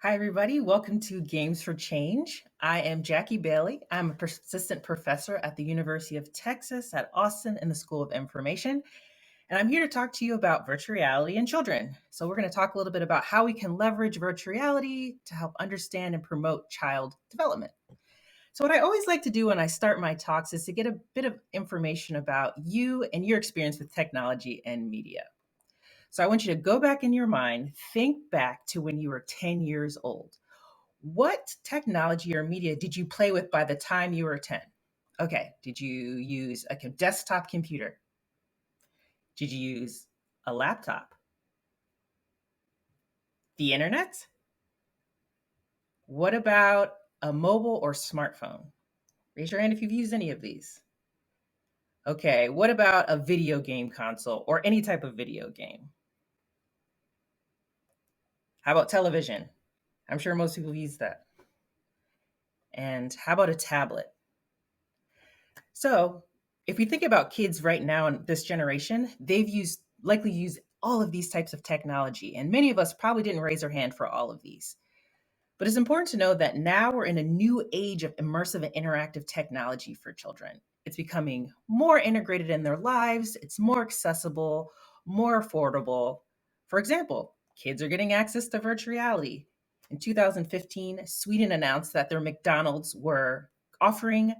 Hi, everybody. Welcome to Games for Change. I am Jakki Bailey. I'm a assistant professor at the University of Texas at Austin in the School of Information. And I'm here to talk to you about virtual reality and children. So, we're going to talk a little bit about how we can leverage virtual reality to help understand and promote child development. So, what I always like to do when I start my talks is to get a bit of information about you and your experience with technology and media. So, I want you to go back in your mind, think back to when you were 10 years old. What technology or media did you play with by the time you were 10? Okay, did you use a desktop computer? Did you use a laptop? The internet? What about a mobile or smartphone? Raise your hand if you've used any of these. Okay, what about a video game console or any type of video game? How about television? I'm sure most people use that. And how about a tablet? So, if we think about kids right now in this generation, they've likely used all of these types of technology, and many of us probably didn't raise our hand for all of these. But it's important to know that now we're in a new age of immersive and interactive technology for children. It's becoming more integrated in their lives, it's more accessible, more affordable. For example, kids are getting access to virtual reality. In 2015, Sweden announced that their McDonald's were offering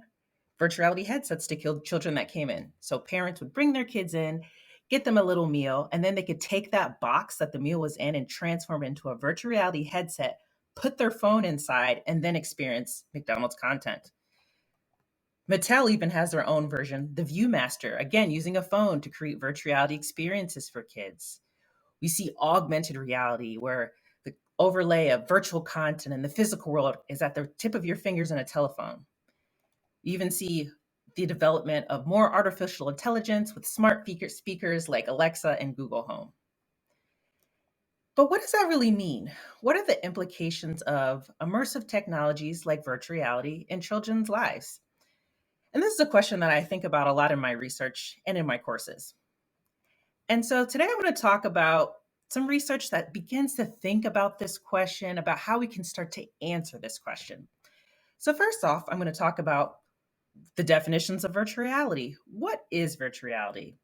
virtual reality headsets to kill children that came in. So parents would bring their kids in, get them a little meal, and then they could take that box that the meal was in and transform it into a virtual reality headset, put their phone inside, and then experience McDonald's content. Mattel even has their own version, the Viewmaster, again, using a phone to create virtual reality experiences for kids. We see augmented reality where the overlay of virtual content and the physical world is at the tip of your fingers in a telephone. You even see the development of more artificial intelligence with smart speakers like Alexa and Google Home. But what does that really mean? What are the implications of immersive technologies like virtual reality in children's lives? And this is a question that I think about a lot in my research and in my courses. And so today I'm going to talk about some research that begins to think about this question, about how we can start to answer this question. So, first off, I'm going to talk about the definitions of virtual reality. What is virtual reality?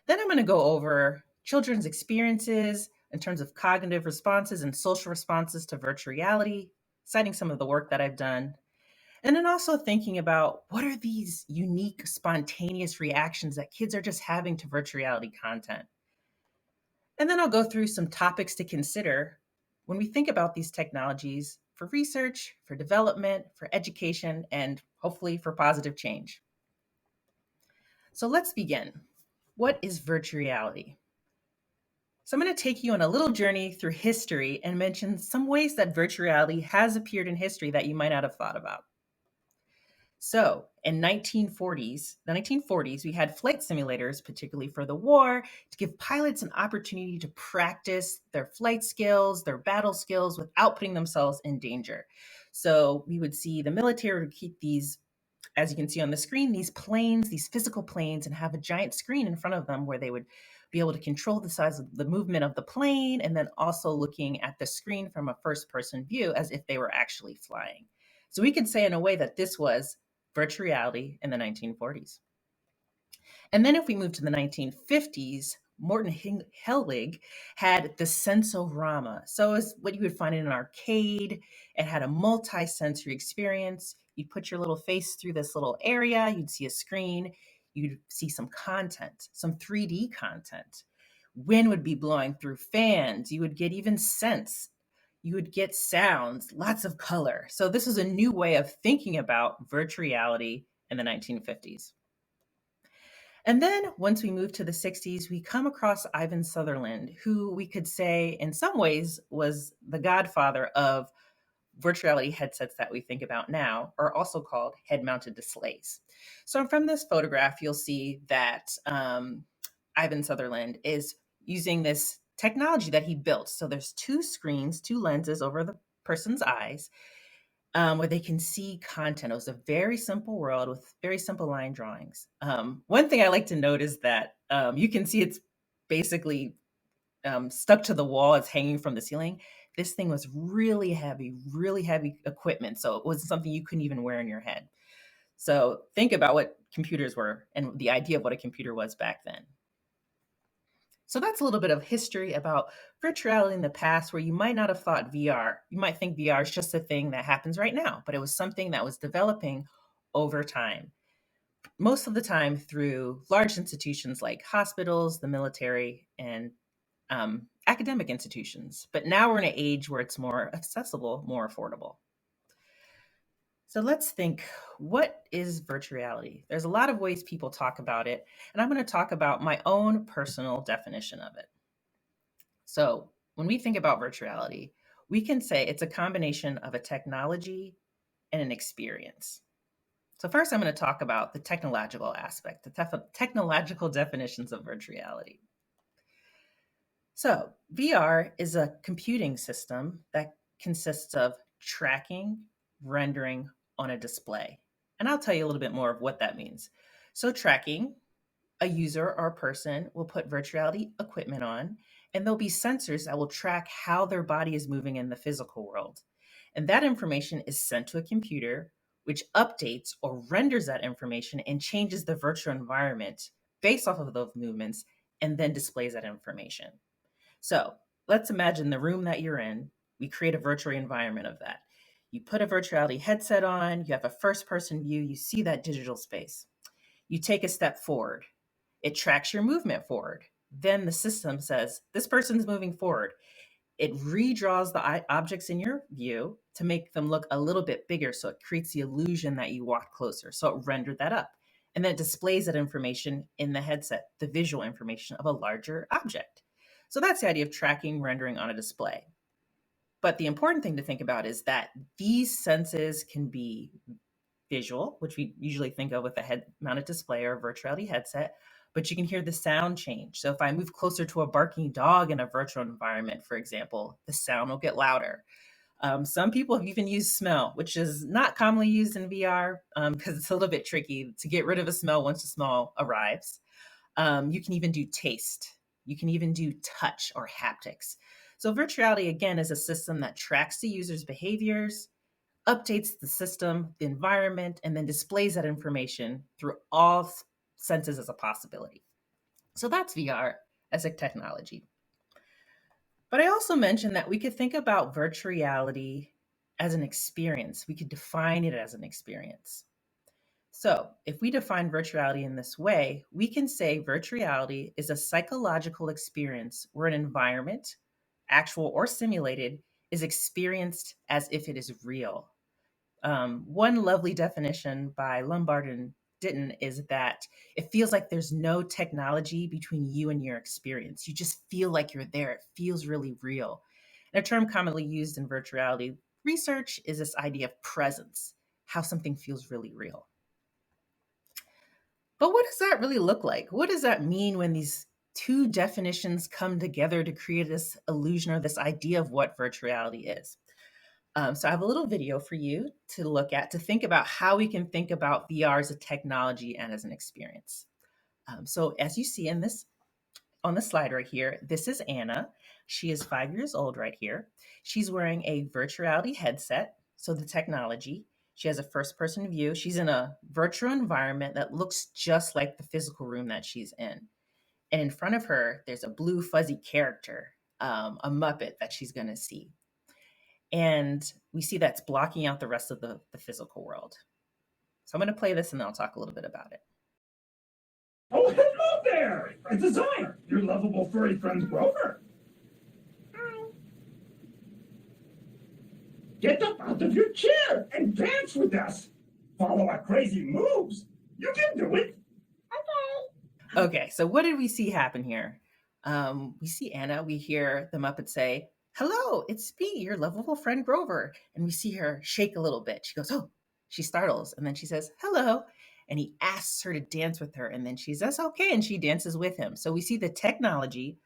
Then I'm going to go over children's experiences in terms of cognitive responses and social responses to virtual reality, citing some of the work that I've done. And then also thinking about what are these unique, spontaneous reactions that kids are just having to virtual reality content. And then I'll go through some topics to consider when we think about these technologies for research, for development, for education, and hopefully for positive change. So let's begin. What is virtual reality? So I'm going to take you on a little journey through history and mention some ways that virtual reality has appeared in history that you might not have thought about. So in the 1940s, we had flight simulators, particularly for the war, to give pilots an opportunity to practice their flight skills, their battle skills without putting themselves in danger. So we would see the military would keep these, as you can see on the screen, these planes, these physical planes, and have a giant screen in front of them where they would be able to control the size of the movement of the plane and then also looking at the screen from a first person view as if they were actually flying. So we could say in a way that this was virtual reality in the 1940s. And then if we move to the 1950s, Morton Hellig had the Sensorama. So it's what you would find in an arcade. It had a multi-sensory experience. You'd put your little face through this little area, you'd see a screen, you'd see some content, some 3D content. Wind would be blowing through fans. You would get even scents. You would get sounds, lots of color. So this is a new way of thinking about virtual reality in the 1950s. And then once we move to the 60s, we come across Ivan Sutherland, who we could say in some ways was the godfather of virtual reality headsets that we think about now, are also called head-mounted displays. So from this photograph, you'll see that Ivan Sutherland is using this technology that he built. So there's two screens, two lenses over the person's eyes, where they can see content. It was a very simple world with very simple line drawings. One thing I like to note is that you can see it's basically stuck to the wall. It's hanging from the ceiling. This thing was really heavy equipment. So it was something you couldn't even wear in your head. So think about what computers were and the idea of what a computer was back then. So that's a little bit of history about virtuality in the past where you might not have thought VR. You might think VR is just a thing that happens right now, but it was something that was developing over time. Most of the time through large institutions like hospitals, the military, and academic institutions. But now we're in an age where it's more accessible, more affordable. So let's think, what is virtual reality? There's a lot of ways people talk about it, and I'm going to talk about my own personal definition of it. So when we think about virtual reality, we can say it's a combination of a technology and an experience. So first, I'm going to talk about the technological aspect, the technological definitions of virtual reality. So VR is a computing system that consists of tracking, rendering on a display. And I'll tell you a little bit more of what that means. So tracking, a user or a person will put virtual reality equipment on, and there'll be sensors that will track how their body is moving in the physical world. And that information is sent to a computer, which updates or renders that information and changes the virtual environment based off of those movements and then displays that information. So let's imagine the room that you're in. We create a virtual environment of that. You put a virtual reality headset on, you have a first person view, you see that digital space. You take a step forward, it tracks your movement forward. Then the system says, this person's moving forward. It redraws the objects in your view to make them look a little bit bigger. So it creates the illusion that you walk closer. So it rendered that up. And then it displays that information in the headset, the visual information of a larger object. So that's the idea of tracking, rendering on a display. But the important thing to think about is that these senses can be visual, which we usually think of with a head mounted display or a virtual reality headset, but you can hear the sound change. So if I move closer to a barking dog in a virtual environment, for example, the sound will get louder. Some people have even used smell, which is not commonly used in VR because it's a little bit tricky to get rid of a smell once the smell arrives. You can even do taste. You can even do touch or haptics. So virtual reality, again, is a system that tracks the user's behaviors, updates the system, the environment, and then displays that information through all senses as a possibility. So that's VR as a technology. But I also mentioned that we could think about virtual reality as an experience. We could define it as an experience. So if we define virtual reality in this way, we can say virtual reality is a psychological experience where an environment, actual or simulated, is experienced as if it is real. One lovely definition by Lombard and Ditton is that it feels like there's no technology between you and your experience. You just feel like you're there. It feels really real. And a term commonly used in virtual reality research is this idea of presence, how something feels really real. But what does that really look like? What does that mean when these two definitions come together to create this illusion or this idea of what virtual reality is? So I have a little video for you to look at to think about how we can think about VR as a technology and as an experience. So as you see in this on the slide right here, this is Anna. She is 5 years old right here. She's wearing a virtual reality headset. So the technology, she has a first person view. She's in a virtual environment that looks just like the physical room that she's in. And in front of her, there's a blue fuzzy character, a Muppet that she's going to see. And we see that's blocking out the rest of the physical world. So I'm going to play this and then I'll talk a little bit about it. Oh, hello there! It's Desire, your lovable furry friend Grover. Hi. Get up out of your chair and dance with us. Follow our crazy moves. You can do it. Okay, so what did we see happen here? We see Anna, we hear the Muppet say, "Hello, it's me, your lovable friend Grover." And we see her shake a little bit. She goes, "Oh," she startles. And then she says, "Hello." And he asks her to dance with her. And then she says, "Okay." And she dances with him. So we see the technology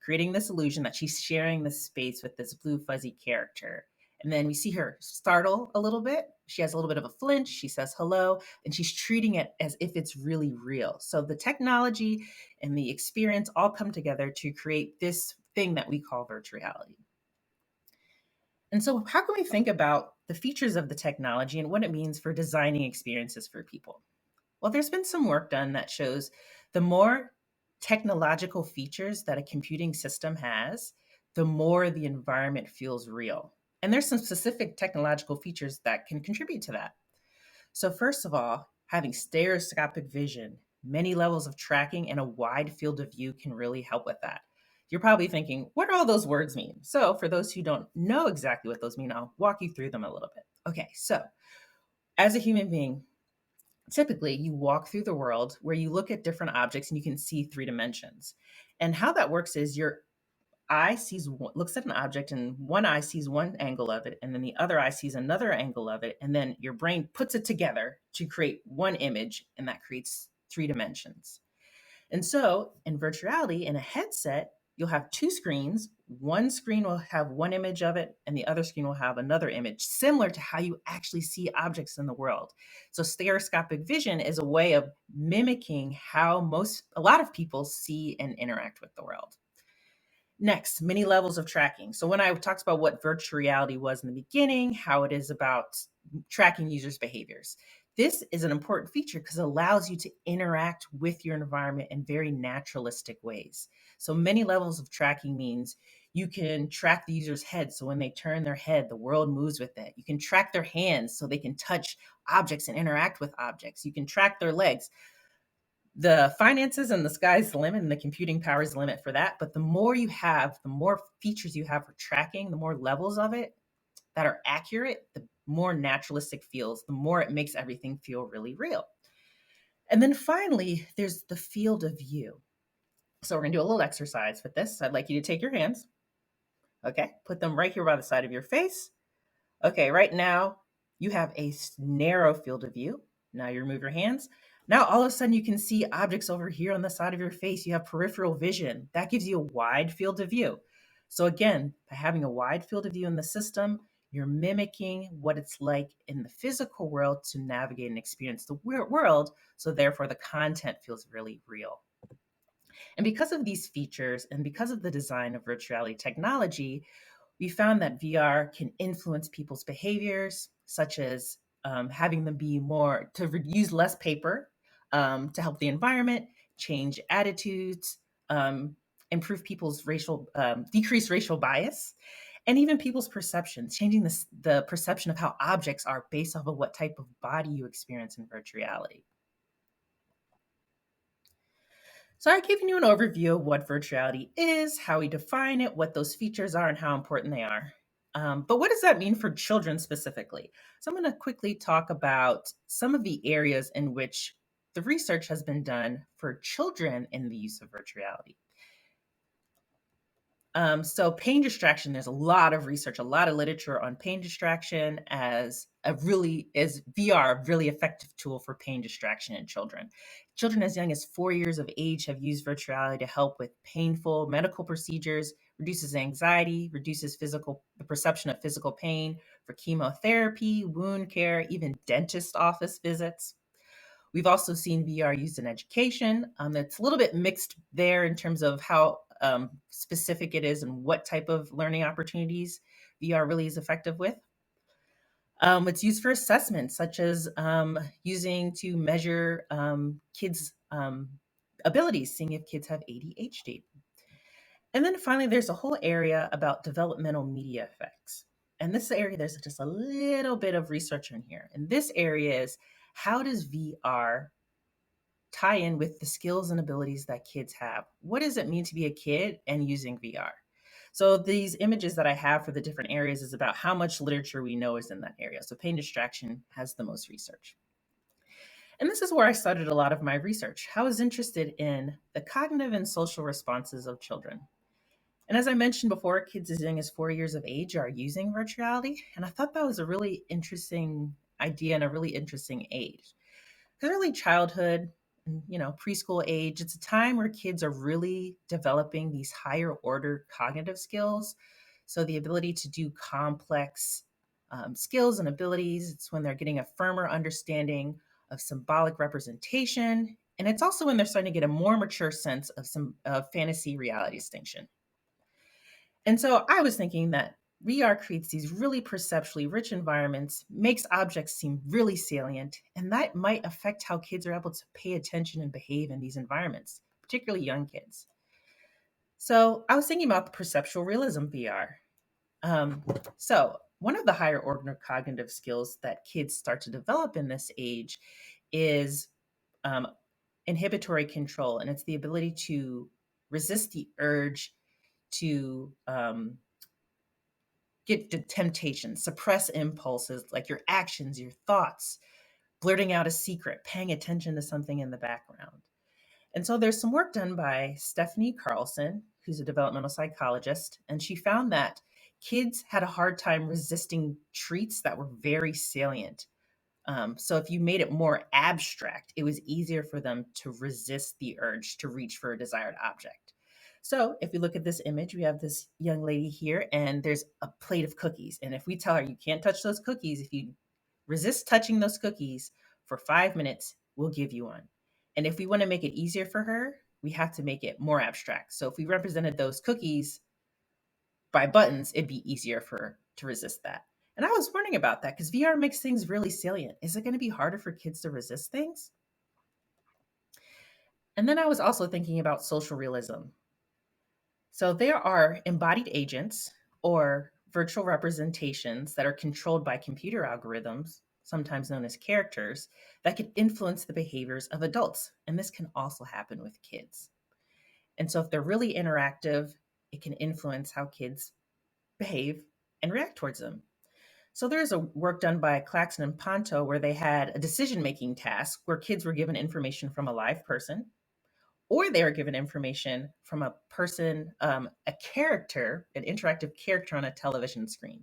creating this illusion that she's sharing the space with this blue fuzzy character. And then we see her startle a little bit. She has a little bit of a flinch. She says hello, and she's treating it as if it's really real. So the technology and the experience all come together to create this thing that we call virtual reality. And so, how can we think about the features of the technology and what it means for designing experiences for people? Well, there's been some work done that shows the more technological features that a computing system has, the more the environment feels real. And there's some specific technological features that can contribute to that. So, first of all, having stereoscopic vision, many levels of tracking, and a wide field of view can really help with that. You're probably thinking, what do all those words mean? So, for those who don't know exactly what those mean, I'll walk you through them a little bit. Okay, so as a human being, typically you walk through the world where you look at different objects and you can see three dimensions. And how that works is your eye looks at an object, and one eye sees one angle of it, and then the other eye sees another angle of it, and then your brain puts it together to create one image, and that creates three dimensions. And so in virtuality, in a headset, you'll have two screens. One screen will have one image of it, and the other screen will have another image, similar to how you actually see objects in the world. So stereoscopic vision is a way of mimicking how a lot of people see and interact with the world. Next, many levels of tracking. So when I talked about what virtual reality was in the beginning, how it is about tracking users' behaviors. This is an important feature because it allows you to interact with your environment in very naturalistic ways. So many levels of tracking means you can track the user's head. So when they turn their head, the world moves with it. You can track their hands so they can touch objects and interact with objects. You can track their legs. The finances and the sky's the limit, and the computing power is the limit for that. But the more you have, the more features you have for tracking, the more levels of it that are accurate, the more naturalistic feels, the more it makes everything feel really real. And then finally, there's the field of view. So we're gonna do a little exercise with this. I'd like you to take your hands, okay, put them right here by the side of your face. Okay, right now you have a narrow field of view. Now you remove your hands. Now all of a sudden you can see objects over here on the side of your face. You have peripheral vision. That gives you a wide field of view. So again, by having a wide field of view in the system, you're mimicking what it's like in the physical world to navigate and experience the world. So therefore the content feels really real. And because of these features and because of the design of virtual reality technology, we found that VR can influence people's behaviors, such as having them be more use less paper to help the environment, change attitudes, improve people's decrease racial bias, and even people's perceptions, changing the perception of how objects are based off of what type of body you experience in virtual reality. So I've given you an overview of what virtuality is, how we define it, what those features are, and how important they are. But what does that mean for children specifically? So I'm going to quickly talk about some of the areas in which the research has been done for children in the use of virtuality. So pain distraction, there's a lot of research, a lot of literature on pain distraction is VR a really effective tool for pain distraction in children. Children as young as 4 years of age have used virtuality to help with painful medical procedures, reduces anxiety, reduces the perception of physical pain for chemotherapy, wound care, even dentist office visits. We've also seen VR used in education. It's a little bit mixed there in terms of how specific it is and what type of learning opportunities VR really is effective with. It's used for assessments, such as using to measure kids' abilities, seeing if kids have ADHD. And then finally, there's a whole area about developmental media effects. And this area, there's just a little bit of research in here. And this area is, how does VR tie in with the skills and abilities that kids have? What does it mean to be a kid and using VR? So these images that I have for the different areas is about how much literature we know is in that area. So pain distraction has the most research. And this is where I started a lot of my research. I was interested in the cognitive and social responses of children. And as I mentioned before, kids as young as 4 years of age are using virtuality. And I thought that was a really interesting idea and a really interesting age. Because early childhood, preschool age, it's a time where kids are really developing these higher order cognitive skills. So the ability to do complex skills and abilities, it's when they're getting a firmer understanding of symbolic representation. And it's also when they're starting to get a more mature sense of some fantasy reality distinction. And so I was thinking that VR creates these really perceptually rich environments, makes objects seem really salient, and that might affect how kids are able to pay attention and behave in these environments, particularly young kids. So I was thinking about the perceptual realism VR. So one of the higher order cognitive skills that kids start to develop in this age is um, inhibitory control, and it's the ability to resist the urge to get to temptation, suppress impulses like your actions, your thoughts, blurting out a secret, paying attention to something in the background. And so there's some work done by Stephanie Carlson, who's a developmental psychologist, and she found that kids had a hard time resisting treats that were very salient. So if you made it more abstract, it was easier for them to resist the urge to reach for a desired object. So if we look at this image, we have this young lady here, and there's a plate of cookies. And if we tell her you can't touch those cookies, if you resist touching those cookies for 5 minutes, we'll give you one. And if we want to make it easier for her, we have to make it more abstract. So if we represented those cookies by buttons, it'd be easier for her to resist that. And I was wondering about that because VR makes things really salient. Is it going to be harder for kids to resist things? And then I was also thinking about social realism. So there are embodied agents or virtual representations that are controlled by computer algorithms, sometimes known as characters, that can influence the behaviors of adults. And this can also happen with kids. And so if they're really interactive, it can influence how kids behave and react towards them. So there's a work done by Claxon and Ponto where they had a decision-making task where kids were given information from a live person, or they were given information from a person, a character, an interactive character on a television screen.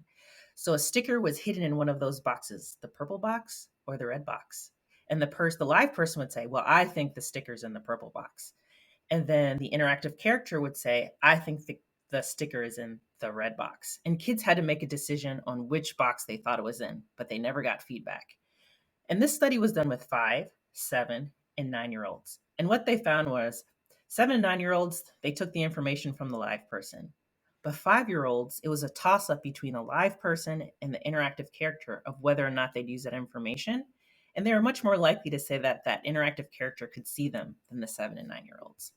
So a sticker was hidden in one of those boxes, the purple box or the red box. And the live person would say, well, I think the sticker's in the purple box. And then the interactive character would say, I think the sticker is in the red box. And kids had to make a decision on which box they thought it was in, but they never got feedback. And this study was done with 5, 7, and 9-year olds. And what they found was 7 and 9-year olds, they took the information from the live person. But 5-year olds, it was a toss up between a live person and the interactive character of whether or not they'd use that information. And they were much more likely to say that that interactive character could see them than the 7 and 9-year olds.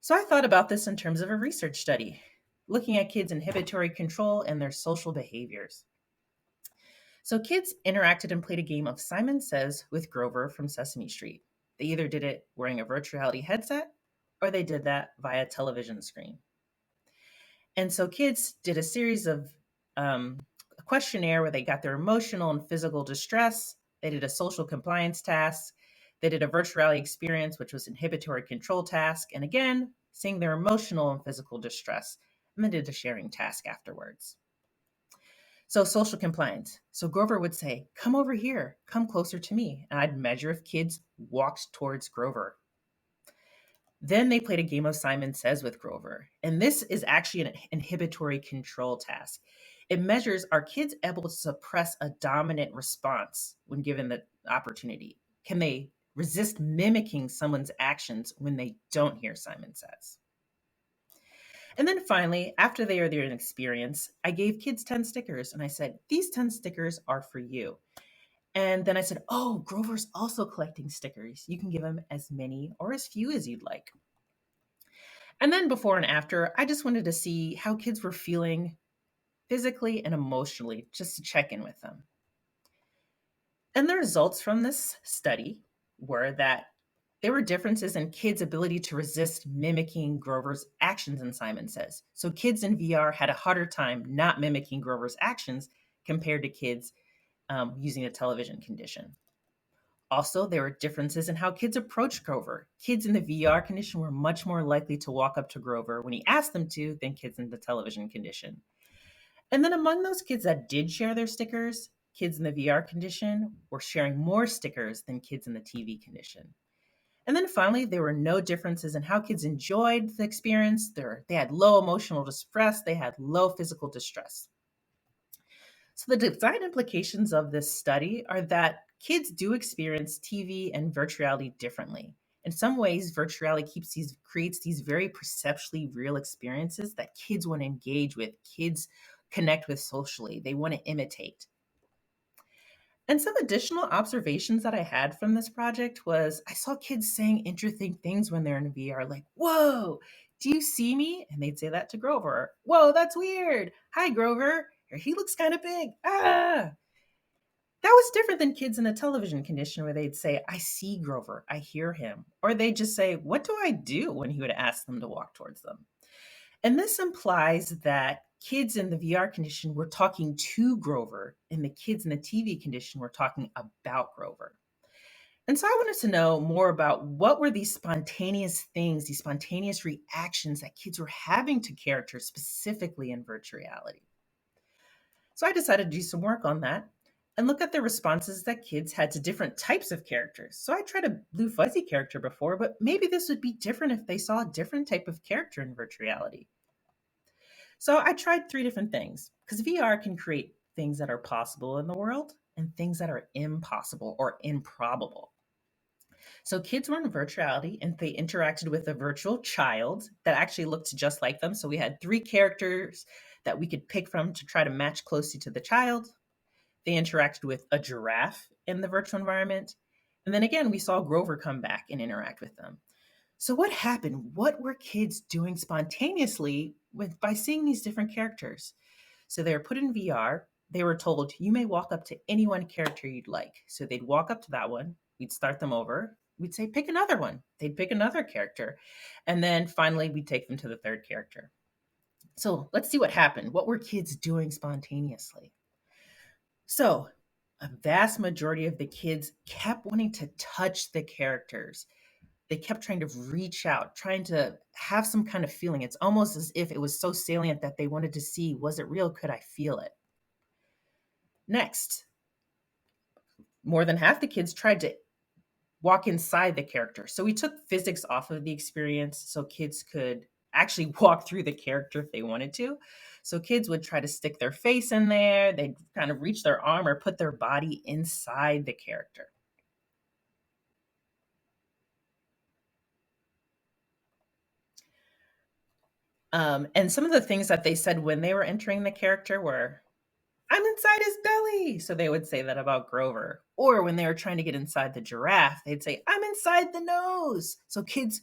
So I thought about this in terms of a research study, looking at kids' inhibitory control and their social behaviors. So kids interacted and played a game of Simon Says with Grover from Sesame Street. They either did it wearing a virtual reality headset or they did that via television screen. And so kids did a series of a questionnaire where they got their emotional and physical distress. They did a social compliance task. They did a virtual reality experience, which was inhibitory control task. And again, seeing their emotional and physical distress. And then did a sharing task afterwards. So social compliance. So Grover would say, come over here, come closer to me. And I'd measure if kids walked towards Grover. Then they played a game of Simon Says with Grover. And this is actually an inhibitory control task. It measures, are kids able to suppress a dominant response when given the opportunity? Can they resist mimicking someone's actions when they don't hear Simon Says? And then finally, after they are there in experience, I gave kids 10 stickers and I said, these 10 stickers are for you. And then I said, oh, Grover's also collecting stickers. You can give him as many or as few as you'd like. And then before and after, I just wanted to see how kids were feeling physically and emotionally, just to check in with them. And the results from this study were that there were differences in kids' ability to resist mimicking Grover's actions in Simon Says. So kids in VR had a harder time not mimicking Grover's actions compared to kids using a television condition. Also, there were differences in how kids approached Grover. Kids in the VR condition were much more likely to walk up to Grover when he asked them to than kids in the television condition. And then among those kids that did share their stickers, kids in the VR condition were sharing more stickers than kids in the TV condition. And then finally, there were no differences in how kids enjoyed the experience. They had low emotional distress, they had low physical distress. So the design implications of this study are that kids do experience TV and virtual reality differently. In some ways, virtual reality creates these very perceptually real experiences that kids want to engage with, kids connect with socially, they want to imitate. And some additional observations that I had from this project was I saw kids saying interesting things when they're in VR, like, "Whoa, do you see me?" And they'd say that to Grover. "Whoa, that's weird. Hi, Grover. Or, he looks kind of big. Ah." That was different than kids in a television condition where they'd say, "I see Grover. I hear him." Or they'd just say, "What do I do?" when he would ask them to walk towards them. And this implies that kids in the VR condition were talking to Grover, and the kids in the TV condition were talking about Grover. And so I wanted to know more about what were these spontaneous things, these spontaneous reactions that kids were having to characters specifically in virtual reality. So I decided to do some work on that and look at the responses that kids had to different types of characters. So I tried a blue fuzzy character before, but maybe this would be different if they saw a different type of character in virtual reality. So I tried three different things because VR can create things that are possible in the world and things that are impossible or improbable. So kids were in virtuality and they interacted with a virtual child that actually looked just like them. So we had three characters that we could pick from to try to match closely to the child. They interacted with a giraffe in the virtual environment. And then again, we saw Grover come back and interact with them. So what happened? What were kids doing spontaneously by seeing these different characters? So they were put in VR. They were told, you may walk up to any one character you'd like. So they'd walk up to that one. We'd start them over. We'd say, pick another one. They'd pick another character. And then finally, we'd take them to the third character. So let's see what happened. What were kids doing spontaneously? So a vast majority of the kids kept wanting to touch the characters. They kept trying to reach out, trying to have some kind of feeling. It's almost as if it was so salient that they wanted to see, was it real? Could I feel it? Next, more than half the kids tried to walk inside the character. So we took physics off of the experience so kids could actually walk through the character if they wanted to. So kids would try to stick their face in there, they'd kind of reach their arm or put their body inside the character. And some of the things that they said when they were entering the character were, I'm inside his belly. So they would say that about Grover. Or when they were trying to get inside the giraffe, they'd say, I'm inside the nose. So kids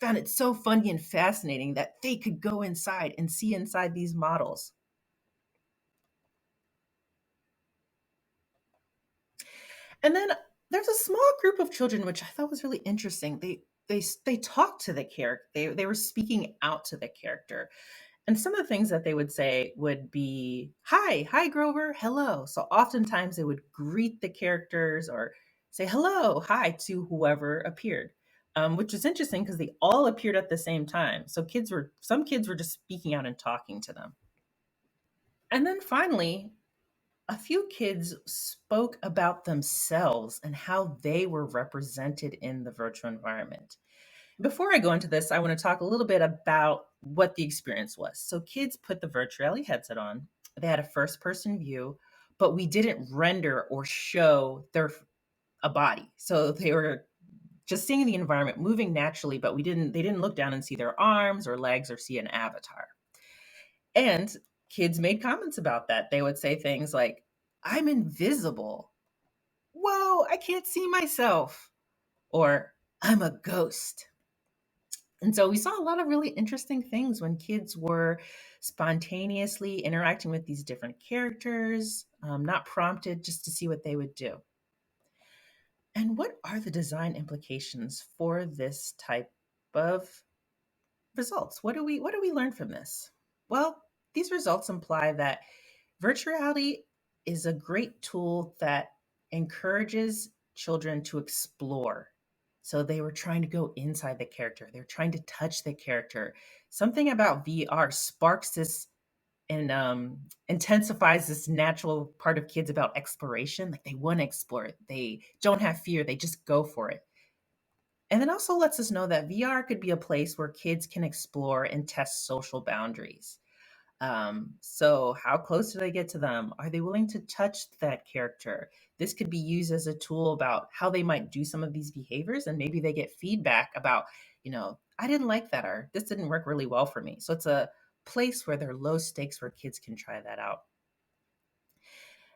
found it so funny and fascinating that they could go inside and see inside these models. And then there's a small group of children which I thought was really interesting. They talked to the character. They were speaking out to the character. And some of the things that they would say would be, hi, Grover, hello. So oftentimes they would greet the characters or say hello, hi to whoever appeared, which is interesting because they all appeared at the same time. So some kids were just speaking out and talking to them. And then finally, a few kids spoke about themselves and how they were represented in the virtual environment. Before I go into this, I want to talk a little bit about what the experience was. So, kids put the virtual reality headset on. They had a first person view, but we didn't render or show a body. So they were just seeing the environment moving naturally, but they didn't look down and see their arms or legs or see an avatar. And kids made comments about that. They would say things like, I'm invisible. Whoa, I can't see myself. Or I'm a ghost. And so we saw a lot of really interesting things when kids were spontaneously interacting with these different characters, not prompted, just to see what they would do. And what are the design implications for this type of results? What do we learn from this? Well, these results imply that virtual reality is a great tool that encourages children to explore. So they were trying to go inside the character, they're trying to touch the character. Something about VR sparks this and intensifies this natural part of kids about exploration. Like they want to explore it, they don't have fear, they just go for it. And then also lets us know that VR could be a place where kids can explore and test social boundaries. So, how close do they get to them? Are they willing to touch that character? This could be used as a tool about how they might do some of these behaviors, and maybe they get feedback about, I didn't like that, or this didn't work really well for me. So, it's a place where there are low stakes where kids can try that out.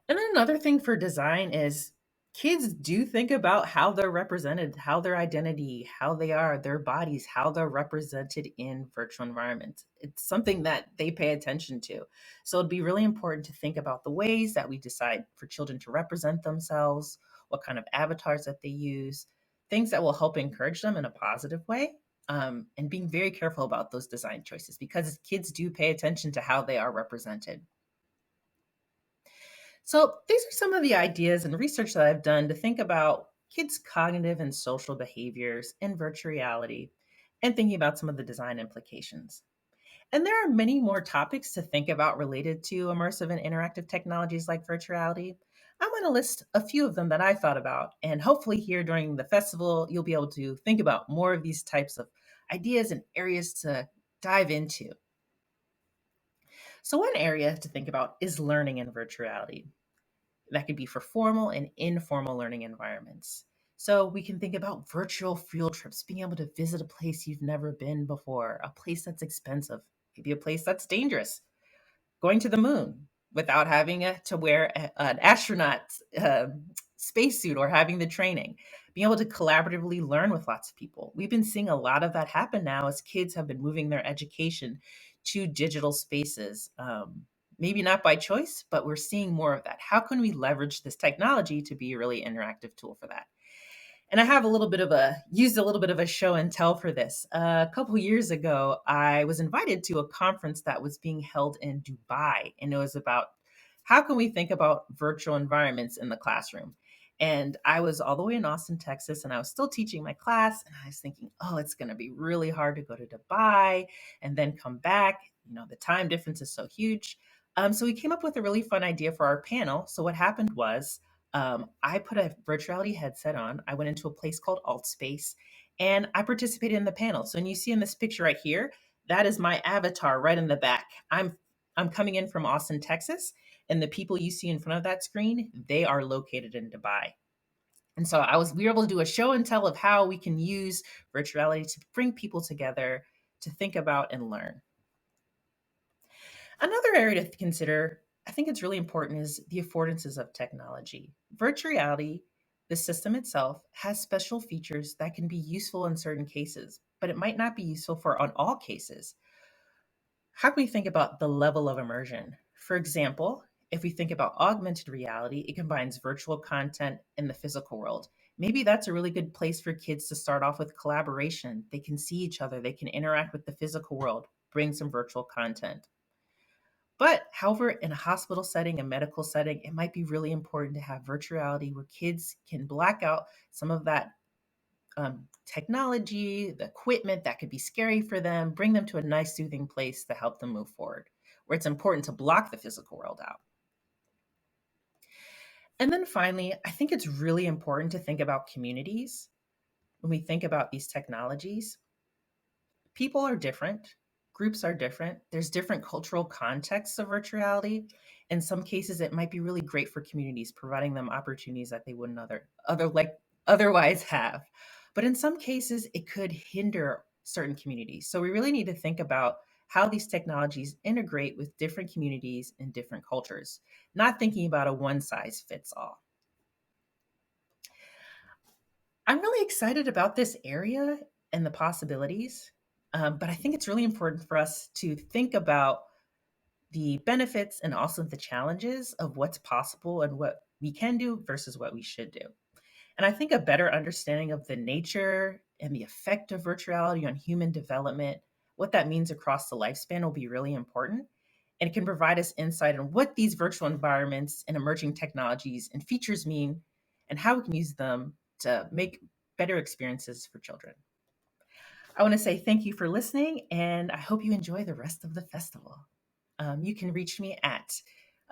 And then another thing for design is kids do think about how they're represented, how their identity, how they are, their bodies, how they're represented in virtual environments. It's something that they pay attention to. So it'd be really important to think about the ways that we decide for children to represent themselves, what kind of avatars that they use, things that will help encourage them in a positive way. And being very careful about those design choices because kids do pay attention to how they are represented. So, these are some of the ideas and research that I've done to think about kids' cognitive and social behaviors in virtual reality and thinking about some of the design implications. And there are many more topics to think about related to immersive and interactive technologies like virtual reality. I'm going to list a few of them that I thought about, and hopefully, here during the festival, you'll be able to think about more of these types of ideas and areas to dive into. So, one area to think about is learning in virtual reality. That could be for formal and informal learning environments. So we can think about virtual field trips, being able to visit a place you've never been before, a place that's expensive, maybe a place that's dangerous, going to the moon without having to wear an astronaut spacesuit or having the training, being able to collaboratively learn with lots of people. We've been seeing a lot of that happen now as kids have been moving their education to digital spaces. Maybe not by choice, but we're seeing more of that. How can we leverage this technology to be a really interactive tool for that? And I have used a little bit of a show and tell for this. A couple years ago, I was invited to a conference that was being held in Dubai, and it was about how can we think about virtual environments in the classroom. And I was all the way in Austin, Texas, and I was still teaching my class, and I was thinking, oh, it's going to be really hard to go to Dubai and then come back. The time difference is so huge. So we came up with a really fun idea for our panel. So what happened was I put a virtuality headset on. I went into a place called AltSpace and I participated in the panel. So when you see in this picture right here, that is my avatar right in the back. I'm coming in from Austin, Texas, and the people you see in front of that screen, they are located in Dubai. And so we were able to do a show and tell of how we can use virtuality to bring people together to think about and learn. Another area to consider, I think it's really important, is the affordances of technology. Virtual reality, the system itself, has special features that can be useful in certain cases, but it might not be useful for on all cases. How can we think about the level of immersion? For example, if we think about augmented reality, it combines virtual content in the physical world. Maybe that's a really good place for kids to start off with collaboration. They can see each other, they can interact with the physical world, bring some virtual content. But however, in a hospital setting, a medical setting, it might be really important to have virtual reality where kids can black out some of that technology, the equipment that could be scary for them, bring them to a nice, soothing place to help them move forward, where it's important to block the physical world out. And then finally, I think it's really important to think about communities when we think about these technologies. People are different, groups are different, there's different cultural contexts of virtual reality. In some cases it might be really great for communities, providing them opportunities that they wouldn't otherwise have, but in some cases it could hinder certain communities. So we really need to think about how these technologies integrate with different communities and different cultures, not thinking about a one size fits all. I'm really excited about this area and the possibilities, but I think it's really important for us to think about the benefits and also the challenges of what's possible and what we can do versus what we should do. And I think a better understanding of the nature and the effect of virtuality on human development, what that means across the lifespan, will be really important. And it can provide us insight on what these virtual environments and emerging technologies and features mean and how we can use them to make better experiences for children. I want to say thank you for listening, and I hope you enjoy the rest of the festival. You can reach me at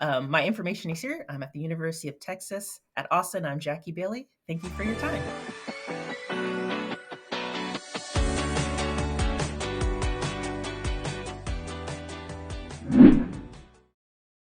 my information is here. I'm at the University of Texas at Austin. I'm Jakki Bailey. Thank you for your time.